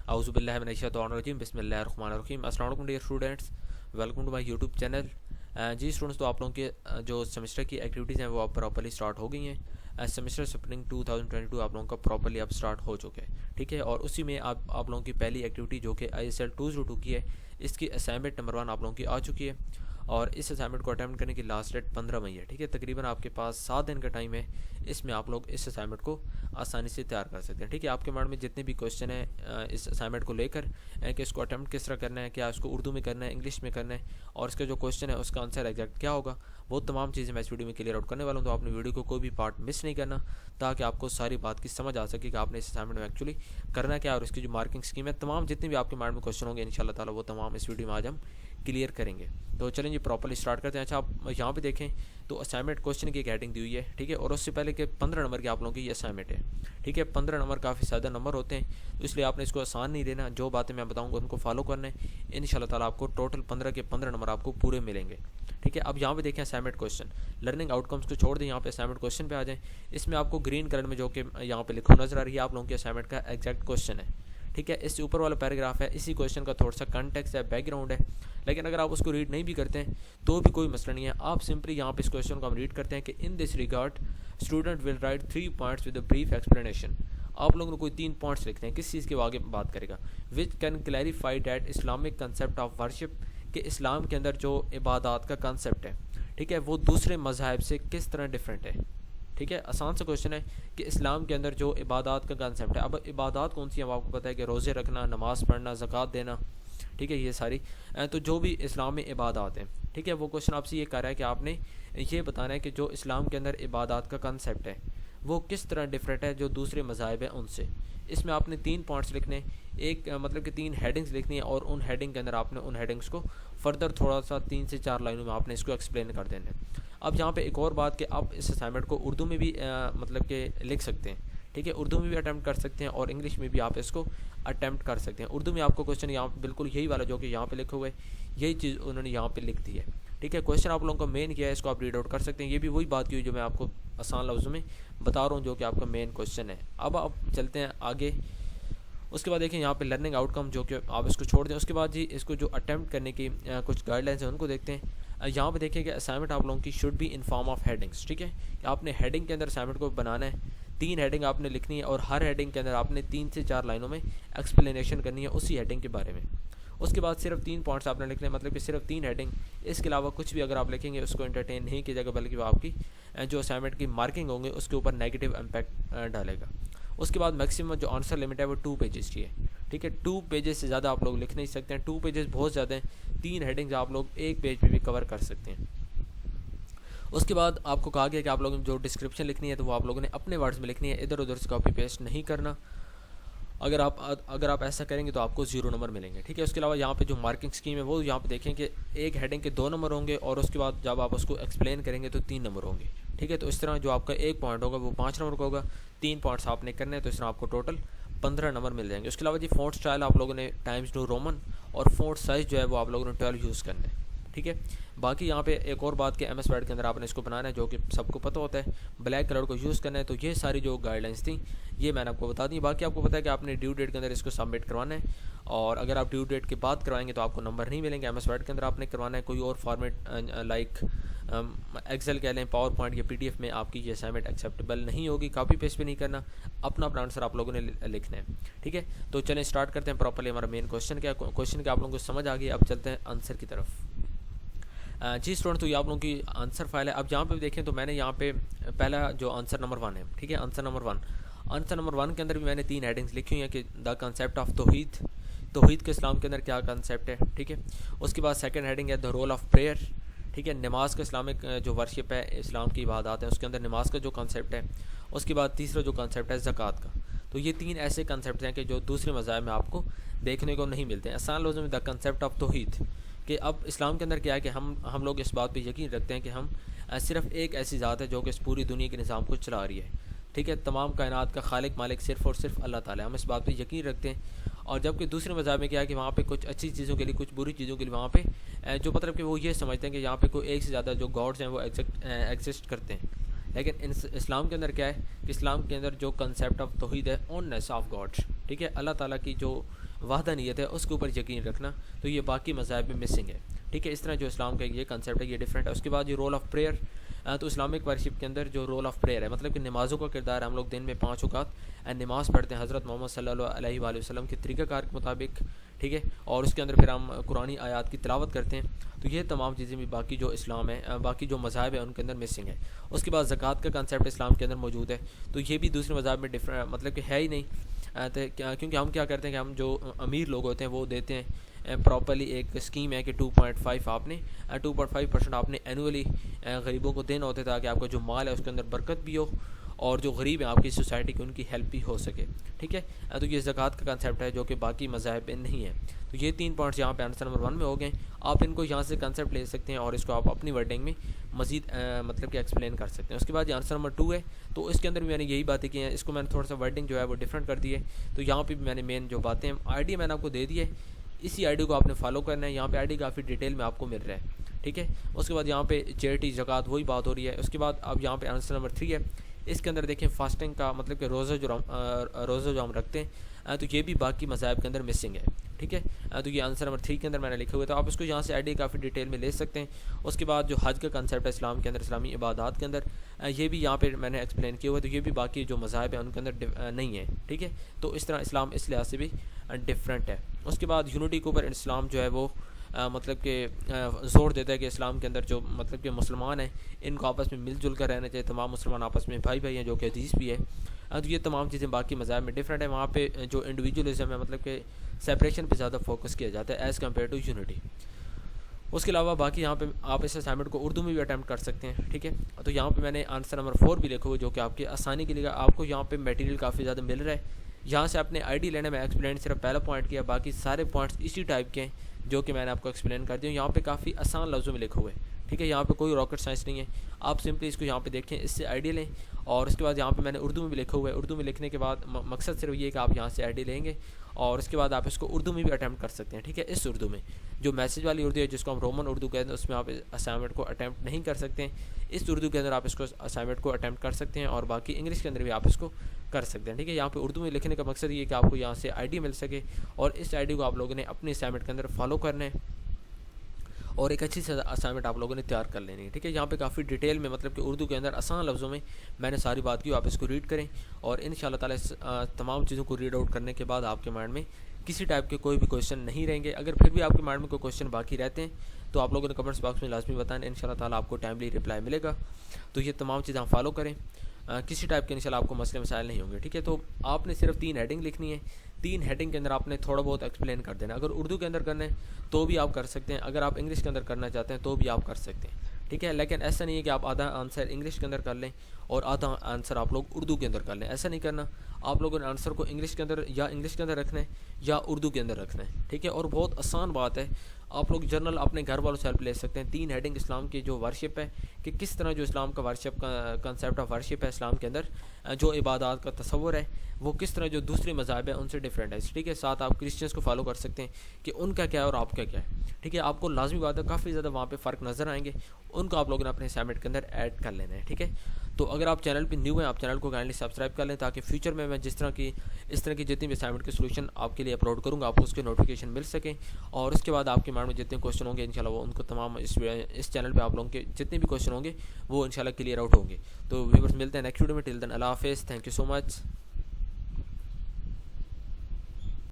اعوذ باللہ من الشیطان الرجیم بسم اللہ الرحمن الرحیم. السلام علیکم dear students, welcome to my YouTube channel. جی اسٹوڈنٹس, تو آپ لوگوں کے جو سیمسٹر کی ایکٹیویٹیز ہیں وہ اب پراپرلی اسٹارٹ ہو گئی ہیں. سیمسٹر سپرنگ 2022 آپ لوگوں کا پراپرلی اب اسٹارٹ ہو چکا ہے, ٹھیک ہے. اور اسی میں آپ لوگوں کی پہلی ایکٹیویٹی جو کہ ISL 202 کی ہے, اس کی اسائنمنٹ نمبر 1 آپ لوگوں کی آ چکی ہے. اور اس اسائنمنٹ کو اٹیمپٹ کرنے کی لاسٹ ڈیٹ 15 مئی ہے, ٹھیک ہے. تقریباً آپ کے پاس 7 دن کا ٹائم ہے. اس میں آپ لوگ اس اسائنمنٹ کو آسانی سے تیار کر سکتے ہیں, ٹھیک ہے. آپ کے مائنڈ میں جتنے بھی کوشچن ہیں اس اسائنمنٹ کو لے کر کہ اس کو اٹیمپٹ کس طرح کرنا ہے, کیا اس کو اردو میں کرنا ہے, انگلش میں کرنا ہے, اور اس کا جو کوشچن ہے اس کا آنسر ایگزیکٹ کیا ہوگا, وہ تمام چیزیں میں اس ویڈیو میں کلیئر آؤٹ کرنے والا ہوں. تو آپ نے ویڈیو کو کوئی بھی پارٹ مس نہیں کرنا, تاکہ آپ کو ساری بات کی سمجھ آ سکے کہ آپ نے اس اسائنمنٹ میں ایکچولی کرنا کیا, اور اس کی جو مارکنگ اسکیم ہے, تمام جتنے بھی آپ کے مائنڈ میں کوشچن ہوں گے انشاءاللہ تعالی وہ تمام اس ویڈیو میں آج ہم کلیئر کریں گے. تو چلیں جی پراپرلی اسٹارٹ کرتے ہیں. اچھا, آپ یہاں پہ دیکھیں تو اسائنمنٹ کوشچن کی ایک ہیڈنگ دی ہوئی ہے, ٹھیک ہے. اور اس سے پہلے کہ 15 نمبر کی آپ لوگوں کی یہ اسائنمنٹ ہے, ٹھیک ہے. 15 نمبر کافی زیادہ نمبر ہوتے ہیں, تو اس لیے آپ نے اس کو آسان نہیں لینا. جو باتیں میں بتاؤں گا ان کو فالو کرنا ہے, انشاءاللہ تعالی آپ کو ٹوٹل 15 کے 15 نمبر آپ کو پورے ملیں گے, ٹھیک ہے. اب یہاں پہ دیکھیں اسائنمنٹ کوشچن, لرننگ آؤٹ کمس کو چھوڑ دیں, یہاں پہ اسائنمنٹ کوشچن پہ آ جائیں. اس میں آپ کو گرین کلر میں جو کہ یہاں پہ لکھو نظر آ رہی ہے, آپ لوگوں کے اسائنمنٹ کا ایگزیکٹ کوشچن ہے, ٹھیک ہے. اس سے اوپر والا پیراگراف ہے, اسی کوشچن کا تھوڑا سا کنٹیکسٹ ہے, بیک گراؤنڈ ہے. لیکن اگر آپ اس کو ریڈ نہیں بھی کرتے ہیں تو بھی کوئی مسئلہ نہیں ہے. آپ سمپلی یہاں پہ اس کوشچن کو ہم ریڈ کرتے ہیں کہ in this regard student will write 3 points with a brief explanation. آپ لوگوں نے کوئی 3 پوائنٹس لکھتے ہیں, کس چیز کے آگے بات کرے گا, which can clarify that Islamic concept of worship, کہ اسلام کے اندر جو عبادات کا کنسیپٹ ہے, ٹھیک ہے, وہ دوسرے مذاہب سے کس طرح ڈفرینٹ ہے, ٹھیک ہے. آسان سا کوشچن ہے کہ اسلام کے اندر جو عبادات کا کنسیپٹ ہے. اب عبادات کون سی ہیں, آپ کو پتہ ہے کہ روزے رکھنا, نماز پڑھنا, زکوٰۃ دینا, ٹھیک ہے, یہ ساری تو جو بھی اسلام میں عبادات ہیں, ٹھیک ہے. وہ کوشچن آپ سے یہ کہہ رہا ہے کہ آپ نے یہ بتانا ہے کہ جو اسلام کے اندر عبادات کا کنسیپٹ ہے وہ کس طرح ڈفرینٹ ہے جو دوسرے مذاہب ہیں ان سے. اس میں آپ نے 3 پوائنٹس لکھنے, ایک مطلب کہ 3 ہیڈنگز لکھنی ہیں, اور ان ہیڈنگ کے اندر آپ نے ان ہیڈنگز کو فردر تھوڑا سا 3 سے 4 لائنوں میں آپ نے اس کو ایکسپلین کر دینا ہے. اب یہاں پہ ایک اور بات کہ آپ اس اسائنمنٹ کو اردو میں بھی مطلب کہ لکھ سکتے ہیں, ٹھیک ہے. اردو میں بھی اٹیمپٹ کر سکتے ہیں, اور انگلش میں بھی آپ اس کو اٹیمپٹ کر سکتے ہیں. اردو میں آپ کو کوشچن یہاں بالکل یہی والا جو کہ یہاں پہ لکھے ہوئے, یہی چیز انہوں نے یہاں پہ لکھ دی ہے, ٹھیک ہے. کوشچن آپ لوگوں کا مین کیا ہے, اس کو آپ ریڈ آؤٹ کر سکتے ہیں. یہ بھی وہی بات کی ہوئی جو میں آپ کو آسان لفظوں میں بتا رہا ہوں, جو کہ آپ کا مین کوشچن ہے. اب آپ چلتے ہیں آگے. اس کے بعد دیکھیں یہاں پہ لرننگ آؤٹ کم, جو کہ آپ اس کو چھوڑ دیں. اس کے بعد جی اس کو جو اٹیمپٹ کرنے کی کچھ گائیڈ لائنس ہیں ان کو دیکھتے ہیں. یہاں پہ دیکھیں کہ اسائنمنٹ آپ لوگوں کی should be in form of headings, ٹھیک ہے. کہ آپ نے ہیڈنگ کے اندر اسائنمنٹ کو بنانا ہے, 3 ہیڈنگ آپ نے لکھنی ہے, اور ہر ہیڈنگ کے اندر آپ نے 3 سے 4 لائنوں میں ایکسپلینیشن کرنی ہے اسی ہیڈنگ کے بارے میں. اس کے بعد صرف 3 پوائنٹس آپ نے لکھنے, مطلب کہ صرف 3 ہیڈنگ, اس کے علاوہ کچھ بھی اگر آپ لکھیں گے اس کو انٹرٹین نہیں کیجیے گا, بلکہ وہ آپ کی جو اسائنمنٹ کی مارکنگ ہوں گے اس کے اوپر نیگیٹو امپیکٹ ڈالے گا. اس کے بعد میکسیمم جو آنسر لمٹ ہے وہ 2 پیجز کی ہے, ٹھیک ہے. 2 پیجز سے زیادہ آپ لوگ لکھ نہیں سکتے ہیں, 2 پیجز بہت زیادہ ہیں. 3 ہیڈنگز آپ لوگ 1 پیج پہ بھی کور کر سکتے ہیں. اس کے بعد آپ کو کہا گیا کہ آپ لوگوں نے جو ڈسکرپشن لکھنی ہے تو وہ آپ لوگوں نے اپنے ورڈز میں لکھنی ہے, ادھر ادھر سے کاپی پیسٹ نہیں کرنا. اگر آپ ایسا کریں گے تو آپ کو 0 نمبر ملیں گے, ٹھیک ہے. اس کے علاوہ یہاں پہ جو مارکنگ اسکیم ہے وہ یہاں پہ دیکھیں کہ ایک ہیڈنگ کے 2 نمبر ہوں گے, اور اس کے بعد جب آپ اس کو ایکسپلین کریں گے تو 3 نمبر ہوں گے, ٹھیک ہے. تو اس طرح جو آپ کا 1 پوائنٹ ہوگا وہ 5 نمبر کا ہوگا, 3 پوائنٹس آپ نے کرنے ہیں, تو اس طرح آپ کو ٹوٹل 15 نمبر مل جائیں گے. اس کے علاوہ جی فونٹ اسٹائل آپ لوگوں نے ٹائمز نیو رومن, اور فونٹ سائز جو ہے وہ آپ لوگوں نے 12 یوز کرنا ہے, ٹھیک ہے. باقی یہاں پہ ایک اور بات کہ MS Word کے اندر آپ نے اس کو بنانا ہے, جو کہ سب کو پتہ ہوتا ہے, بلیک کلر کو یوز کرنا ہے. تو یہ ساری جو گائیڈ لائنس تھیں یہ میں نے آپ کو بتا دی. باقی آپ کو پتہ ہے کہ آپ نے ڈیو ڈیٹ کے اندر اس کو سبمٹ کروانا ہے, اور اگر آپ ڈیو ڈیٹ کے بعد کروائیں گے تو آپ کو نمبر نہیں ملیں گے. MS Word کے اندر آپ نے کروانا ہے, کوئی اور فارمیٹ لائک ایکسل کہہ لیں, پاور پوائنٹ یا PDF میں آپ کی یہ اسائنمنٹ ایکسیپٹیبل نہیں ہوگی. کاپی پیسٹ بھی نہیں کرنا, اپنا آنسر آپ لوگوں نے لکھنا ہے, ٹھیک ہے. تو چلیں اسٹارٹ کرتے ہیں پراپرلی. ہمارا مین کوشچن کیا آپ لوگوں کو سمجھ آ گئی. اب چلتے ہیں آنسر کی طرف. جی اسٹوڈنٹ, تو یہ آپ لوگوں کی آنسر فائل ہے. اب جہاں پہ دیکھیں تو میں نے یہاں پہ پہلا جو آنسر نمبر 1 ہے, ٹھیک ہے, آنسر نمبر 1 کے اندر بھی میں نے 3 ہیڈنگس لکھی ہوئی ہیں کہ دا کنسیپٹ آف توحید کے اسلام کے اندر کیا کنسیپٹ ہے, ٹھیک ہے. اس کے بعد سیکنڈ ہیڈنگ ہے دا رول آف پریئر, ٹھیک ہے, نماز کا اسلامک جو ورشپ ہے, اسلام کی عبادات ہیں اس کے اندر نماز کا جو کنسیپٹ ہے. اس کے بعد تیسرا جو کنسیپٹ ہے زکوٰۃ کا. تو یہ 3 ایسے کنسیپٹ ہیں کہ جو دوسرے مذاہب میں آپ کو دیکھنے کو نہیں ملتے ہیں. آسان لفظوں میں دا کنسیپٹ آف توحید, کہ اب اسلام کے اندر کیا ہے کہ ہم لوگ اس بات پہ یقین رکھتے ہیں کہ ہم صرف ایک ایسی ذات ہے جو کہ اس پوری دنیا کے نظام کو چلا رہی ہے, ٹھیک ہے. تمام کائنات کا خالق مالک صرف اور صرف اللہ تعالیٰ, ہم اس بات پہ یقین رکھتے ہیں. اور جبکہ دوسرے مذاہب میں کیا ہے کہ وہاں پہ کچھ اچھی چیزوں کے لیے, کچھ بری چیزوں کے لیے وہاں پہ جو مطلب کہ وہ یہ سمجھتے ہیں کہ یہاں پہ کوئی ایک سے زیادہ جو گاڈز ہیں وہ ایگزسٹ کرتے ہیں, لیکن اسلام کے اندر کیا ہے کہ اسلام کے اندر جو کنسیپٹ آف توحید ہے، اوننیس آف گاڈ، ٹھیک ہے، اللہ تعالیٰ کی جو وحدانیت ہے اس کے اوپر یقین رکھنا، تو یہ باقی مذاہب میں مسنگ ہے، ٹھیک ہے۔ اس طرح جو اسلام کا یہ کنسیپٹ ہے یہ ڈفرینٹ ہے۔ اس کے بعد یہ رول آف پریئر، تو اسلامک ورشپ کے اندر جو رول آف پریئر ہے، مطلب کہ نمازوں کا کردار ہے، ہم لوگ دن میں 5 اوقات نماز پڑھتے ہیں حضرت محمد صلی اللہ علیہ وآلہ وسلم کے طریقہ کار کے مطابق، ٹھیک ہے، اور اس کے اندر پھر ہم قرآنی آیات کی تلاوت کرتے ہیں، تو یہ تمام چیزیں بھی باقی جو اسلام ہے، باقی جو مذاہب ہے ان کے اندر مسنگ ہے۔ اس کے بعد زکوٰۃ کا کنسیپٹ اسلام کے اندر موجود ہے، تو یہ بھی دوسرے مذاہب میں مطلب کہ ہے ہی نہیں، کیونکہ ہم کیا کرتے ہیں کہ ہم جو امیر لوگ ہوتے ہیں وہ دیتے ہیں پراپرلی، ایک اسکیم ہے کہ 2.5 آپ نے 2.5% آپ نے اینولی غریبوں کو دینا ہوتا ہے، تاکہ آپ کا جو مال ہے اس کے اندر برکت بھی ہو اور جو غریب ہیں آپ کی سوسائٹی کی ان کی ہیلپ بھی ہو سکے، ٹھیک ہے۔ تو یہ زکوٰۃ کا کنسیپٹ ہے جو کہ باقی مذاہب میں نہیں ہے۔ تو یہ 3 پوائنٹس یہاں پہ آنسر نمبر 1 میں ہو گئے، آپ ان کو یہاں سے کنسیپٹ لے سکتے ہیں اور اس کو آپ اپنی ورڈنگ میں مزید مطلب کہ ایکسپلین کر سکتے ہیں۔ اس کے بعد یہ آنسر نمبر 2 ہے، تو اس کے اندر بھی میں نے یہی باتیں کی ہیں، اس کو میں نے تھوڑا سا ورڈنگ جو ہے وہ ڈفرینٹ کر دی ہے، تو یہاں پہ بھی میں نے مین جو باتیں آئیڈیا میں نے آپ کو دے دی ہے، اسی آئیڈیا کو آپ نے فالو کرنا ہے۔ یہاں پہ آئیڈیا کافی ڈیٹیل میں آپ کو مل رہا ہے، ٹھیک ہے۔ اس کے بعد یہاں پہ چیریٹی زکوٰۃ وہی بات ہو رہی ہے۔ اس کے بعد اب یہاں پہ آنسر نمبر 3 ہے، اس کے اندر دیکھیں فاسٹنگ کا مطلب کہ روزہ جو ہم رکھتے ہیں، تو یہ بھی باقی مذاہب کے اندر مسنگ ہے، ٹھیک ہے۔ تو یہ آنسر نمبر 3 کے اندر میں نے لکھے ہوئے، تو آپ اس کو یہاں سے آئیڈیا کافی ڈیٹیل میں لے سکتے ہیں۔ اس کے بعد جو حج کا کنسیپٹ ہے اسلام کے اندر، اسلامی عبادات کے اندر، یہ بھی یہاں پہ میں نے ایکسپلین کیا ہوا ہے، تو یہ بھی باقی جو مذاہب ہیں ان کے اندر نہیں ہے، ٹھیک ہے۔ تو اس طرح اسلام اس لحاظ سے بھی ڈفرینٹ ہے۔ اس کے بعد یونٹی کے اوپر اسلام جو ہے وہ مطلب کہ زور دیتا ہے کہ اسلام کے اندر جو مطلب کہ مسلمان ہیں ان کو آپس میں مل جل کر رہنا چاہیے، تمام مسلمان آپس میں بھائی بھائی ہیں، جو کہ حدیث بھی ہے۔ تو یہ تمام چیزیں باقی مذاہب میں ڈفرینٹ ہے، وہاں پہ جو انڈیویجولزم ہے مطلب کہ سیپریشن پہ زیادہ فوکس کیا جاتا ہے ایز کمپیئر ٹو یونٹی۔ اس کے علاوہ باقی یہاں پہ آپ اس اسائنمنٹ کو اردو میں بھی اٹیمپٹ کر سکتے ہیں، ٹھیک ہے۔ تو یہاں پہ میں نے آنسر نمبر 4 بھی لکھا ہوا ہے، جو کہ آپ کی آسانی کے لیے آپ کو یہاں پہ میٹیریل کافی زیادہ مل رہا ہے، یہاں سے اپنے آئی ڈی لینا، میں ایکسپلین صرف پہلا پوائنٹ کیا، باقی سارے پوائنٹس اسی ٹائپ کے ہیں جو کہ میں نے آپ کو ایکسپلین کر دیا ہوں۔ یہاں پہ کافی آسان لفظوں میں لکھا ہوا ہے، ٹھیک ہے، یہاں پہ کوئی راکٹ سائنس نہیں ہے، آپ سمپلی اس کو یہاں پہ دیکھیں، اس سے آئیڈیا لیں، اور اس کے بعد یہاں پہ میں نے اردو میں بھی لکھا ہوا ہے، اردو میں لکھنے کے بعد مقصد صرف یہ ہے کہ آپ یہاں سے آئیڈیا لیں گے اور اس کے بعد آپ اس کو اردو میں بھی اٹیمپٹ کر سکتے ہیں، ٹھیک ہے۔ اس اردو میں جو میسیج والی اردو ہے جس کو ہم رومن اردو کہتے ہیں، اس میں آپ اسائنمنٹ کو اٹیمپٹ نہیں کر سکتے ہیں، اس اردو کے اندر آپ اس کو اسائنمنٹ کو اٹیمپٹ کر سکتے ہیں، اور باقی انگلش کے اندر بھی آپ اس کو کر سکتے ہیں، ٹھیک ہے۔ یہاں پہ اردو میں لکھنے کا مقصد یہ ہے کہ آپ کو یہاں سے آئیڈیا مل سکے اور اس آئیڈیا کو آپ لوگوں نے اپنے اسائنمنٹ کے اندر فالو کرنا ہے اور ایک اچھی سے اسائنمنٹ آپ لوگوں نے تیار کر لینی ہے، ٹھیک ہے۔ یہاں پہ کافی ڈیٹیل میں مطلب کہ اردو کے اندر آسان لفظوں میں میں نے ساری بات کی، آپ اس کو ریڈ کریں اور انشاءاللہ تعالی تمام چیزوں کو ریڈ آؤٹ کرنے کے بعد آپ کے مائنڈ میں کسی ٹائپ کے کوئی بھی کویشچن نہیں رہیں گے۔ اگر پھر بھی آپ کے مائنڈ میں کوئی کویشچن باقی رہتے ہیں تو آپ لوگوں نے کمنٹس باکس میں لازمی بتائیں، انشاءاللہ تعالی آپ کو ٹائملی رپلائی ملے گا۔ تو یہ تمام چیزیں آپ فالو کریں، کسی ٹائپ کے انشاءاللہ آپ کو مسئلے مسائل نہیں ہوں گے، ٹھیک ہے۔ تو آپ نے صرف 3 ہیڈنگ لکھنی ہے، 3 ہیڈنگ کے اندر آپ نے تھوڑا بہت ایکسپلین کر دینا، اگر اردو کے اندر کرنا ہے تو بھی آپ کر سکتے ہیں، اگر آپ انگلش کے اندر کرنا چاہتے ہیں تو بھی آپ کر سکتے ہیں، ٹھیک ہے۔ لیکن ایسا نہیں ہے کہ آپ آدھا آنسر انگلش کے اندر کر لیں اور آدھا آنسر آپ لوگ اردو کے اندر کر لیں، ایسا نہیں کرنا۔ آپ لوگوں نے آنسر کو انگلش کے اندر یا انگلش کے اندر رکھنا ہے یا اردو کے اندر رکھنا ہے، ٹھیک ہے۔ اور بہت آسان بات ہے، آپ لوگ جنرل اپنے گھر والوں سے ہیلپ لے سکتے ہیں۔ 3 ہیڈنگ اسلام کی جو ورشپ ہے کہ کس طرح جو اسلام کا ورشپ کا کنسیپٹ آف ورشپ ہے اسلام کے اندر، جو عبادات کا تصور ہے وہ کس طرح جو دوسرے مذاہب ہیں ان سے ڈفرینٹ ہے، ٹھیک ہے۔ ساتھ آپ کرسچنس کو فالو کر سکتے ہیں کہ ان کا کیا ہے اور آپ کا کیا ہے، ٹھیک ہے۔ آپ کو لازمی بات ہے کافی زیادہ وہاں پہ فرق نظر آئیں گے، ان کو آپ لوگوں نے اپنے اسائنمنٹ کے اندر ایڈ کر لینا ہے، ٹھیک ہے۔ تو اگر آپ چینل پہ نیو ہیں، آپ چینل کو کائنڈلی سبسکرائب کر لیں تاکہ فیوچر میں اس طرح کی جتنی بھی اسائنمنٹ کے سولوشن آپ کے لیے اپلوڈ کروں گا آپ کو اس کے نوٹیفیکیشن مل سکیں، اور اس کے بعد آپ کے مائنڈ میں جتنے کویشچن ہوں گے انشاءاللہ وہ ان کو تمام اس چینل پہ آپ لوگوں کے جتنے بھی کویشچن ہوں گے وہ انشاءاللہ کلیئر آؤٹ ہوں گے۔ تو ویورز ملتے ہیں نیکسٹ ویڈیو میں، ٹل دین اللہ حافظ، تھینک یو سو مچ۔